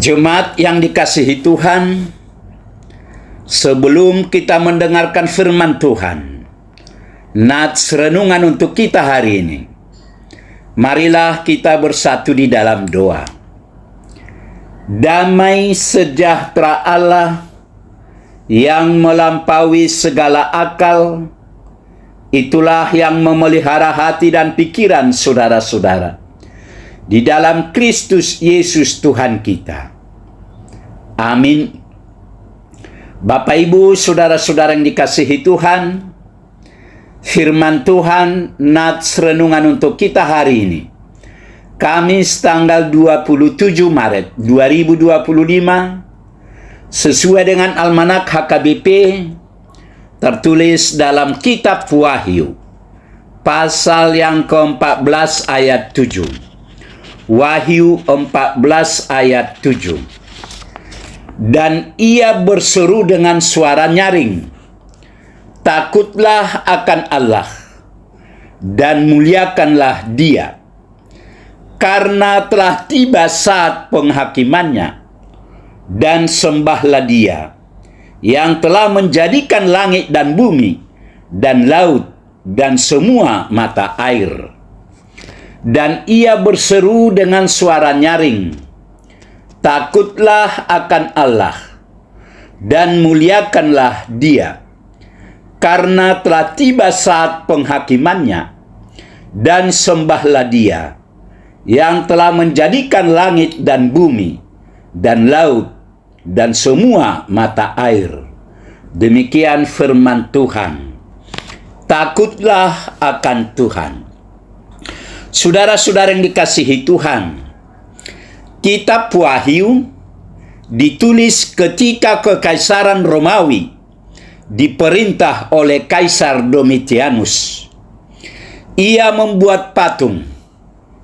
Jemaat yang dikasihi Tuhan, sebelum kita mendengarkan firman Tuhan, nats renungan untuk kita hari ini, marilah kita bersatu di dalam doa. Damai sejahtera Allah yang melampaui segala akal, itulah yang memelihara hati dan pikiran saudara-saudara di dalam Kristus Yesus Tuhan kita. Amin. Bapak Ibu, saudara-saudara yang dikasihi Tuhan, firman Tuhan nats renungan untuk kita hari ini, Kamis tanggal 27 Maret 2025, sesuai dengan Almanak HKBP, tertulis dalam kitab Wahyu, pasal yang ke-14 ayat 7. Wahyu 14 ayat 7. Dan ia berseru dengan suara nyaring, takutlah akan Allah dan muliakanlah Dia, karena telah tiba saat penghakimannya, dan sembahlah Dia yang telah menjadikan langit dan bumi dan laut dan semua mata air. Dan ia berseru dengan suara nyaring, takutlah akan Allah dan muliakanlah Dia, karena telah tiba saat penghakimannya, dan sembahlah Dia yang telah menjadikan langit dan bumi dan laut dan semua mata air. Demikian firman Tuhan. Takutlah akan Tuhan. Saudara-saudara yang dikasihi Tuhan, kitab Wahyu ditulis ketika Kekaisaran Romawi diperintah oleh Kaisar Domitianus. Ia membuat patung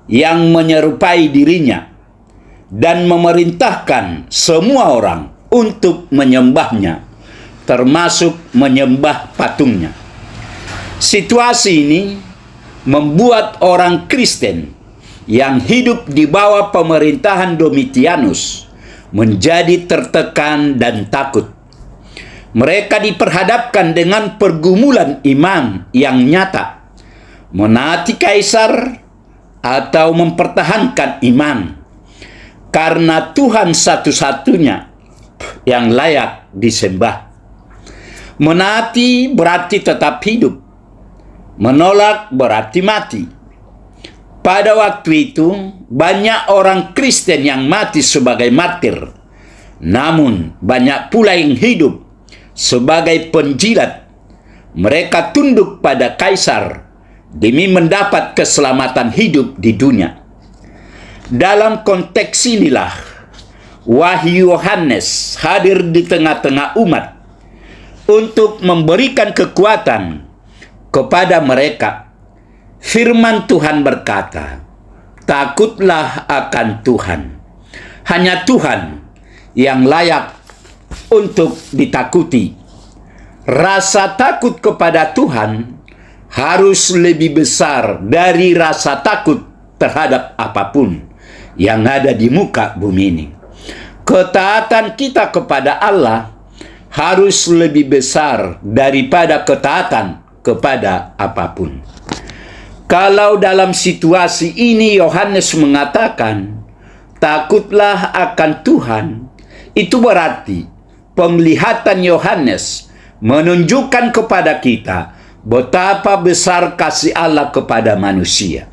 yang menyerupai dirinya dan memerintahkan semua orang untuk menyembahnya, termasuk menyembah patungnya. Situasi ini membuat orang Kristen yang hidup di bawah pemerintahan Domitianus menjadi tertekan dan takut. Mereka diperhadapkan dengan pergumulan iman yang nyata, menaati kaisar atau mempertahankan iman, karena Tuhan satu-satunya yang layak disembah. Menaati berarti tetap hidup, menolak berarti mati. Pada waktu itu, banyak orang Kristen yang mati sebagai martir, namun banyak pula yang hidup sebagai penjilat. Mereka tunduk pada kaisar demi mendapat keselamatan hidup di dunia. Dalam konteks inilah, Wahyu Yohanes hadir di tengah-tengah umat untuk memberikan kekuatan kepada mereka. Firman Tuhan berkata, takutlah akan Tuhan. Hanya Tuhan yang layak untuk ditakuti. Rasa takut kepada Tuhan harus lebih besar dari rasa takut terhadap apapun yang ada di muka bumi ini. Ketaatan kita kepada Allah harus lebih besar daripada ketaatan kepada apapun. Kalau dalam situasi ini Yohanes mengatakan, takutlah akan Tuhan, itu berarti penglihatan Yohanes menunjukkan kepada kita betapa besar kasih Allah kepada manusia.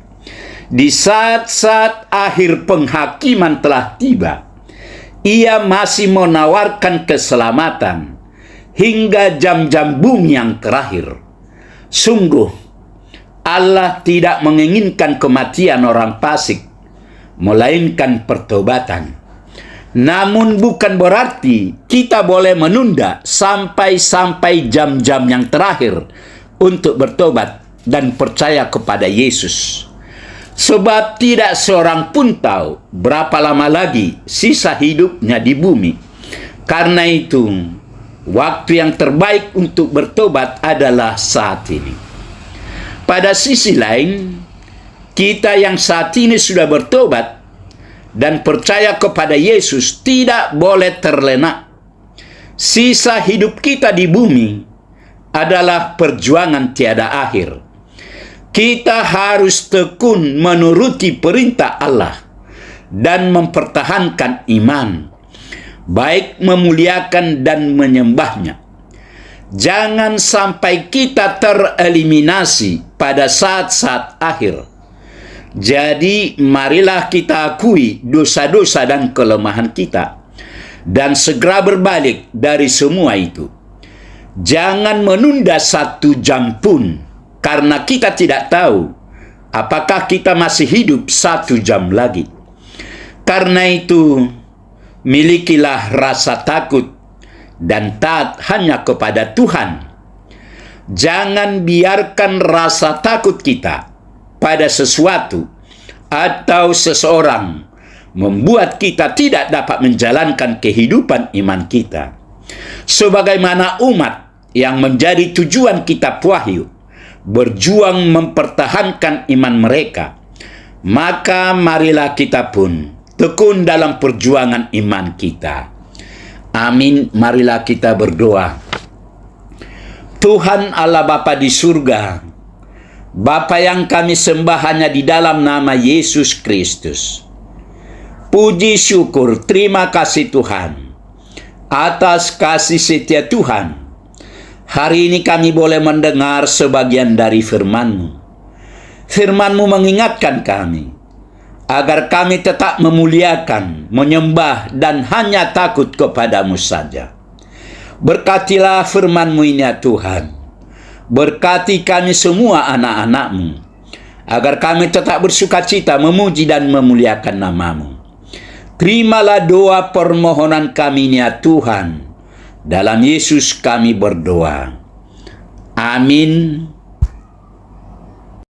Di saat-saat akhir penghakiman telah tiba, Ia masih menawarkan keselamatan hingga jam-jam bumi yang terakhir. Sungguh, Allah tidak menginginkan kematian orang fasik, melainkan pertobatan. Namun bukan berarti kita boleh menunda sampai jam-jam yang terakhir untuk bertobat dan percaya kepada Yesus. Sebab tidak seorang pun tahu berapa lama lagi sisa hidupnya di bumi. Karena itu, waktu yang terbaik untuk bertobat adalah saat ini. Pada sisi lain, kita yang saat ini sudah bertobat dan percaya kepada Yesus tidak boleh terlena. Sisa hidup kita di bumi adalah perjuangan tiada akhir. Kita harus tekun menuruti perintah Allah dan mempertahankan iman, baik memuliakan dan menyembahnya. Jangan sampai kita tereliminasi pada saat-saat akhir. Jadi marilah kita akui dosa-dosa dan kelemahan kita dan segera berbalik dari semua itu. Jangan menunda 1 jam pun, karena kita tidak tahu apakah kita masih hidup 1 jam lagi. Karena itu, milikilah rasa takut dan taat hanya kepada Tuhan. Jangan biarkan rasa takut kita pada sesuatu atau seseorang membuat kita tidak dapat menjalankan kehidupan iman kita. Sebagaimana umat yang menjadi tujuan kitab Wahyu berjuang mempertahankan iman mereka, maka marilah kita pun tekun dalam perjuangan iman kita. Amin. Marilah kita berdoa. Tuhan Allah Bapa di surga, Bapa yang kami sembah hanya di dalam nama Yesus Kristus. Puji syukur, terima kasih Tuhan atas kasih setia Tuhan. Hari ini kami boleh mendengar sebagian dari firman-Mu. Firman-Mu mengingatkan kami agar kami tetap memuliakan, menyembah, dan hanya takut kepadamu saja. Berkatilah firman-Mu ini ya Tuhan. Berkati kami semua anak-anak-Mu, agar kami tetap bersukacita memuji dan memuliakan nama-Mu. Terimalah doa permohonan kami ini ya Tuhan. Dalam Yesus kami berdoa. Amin.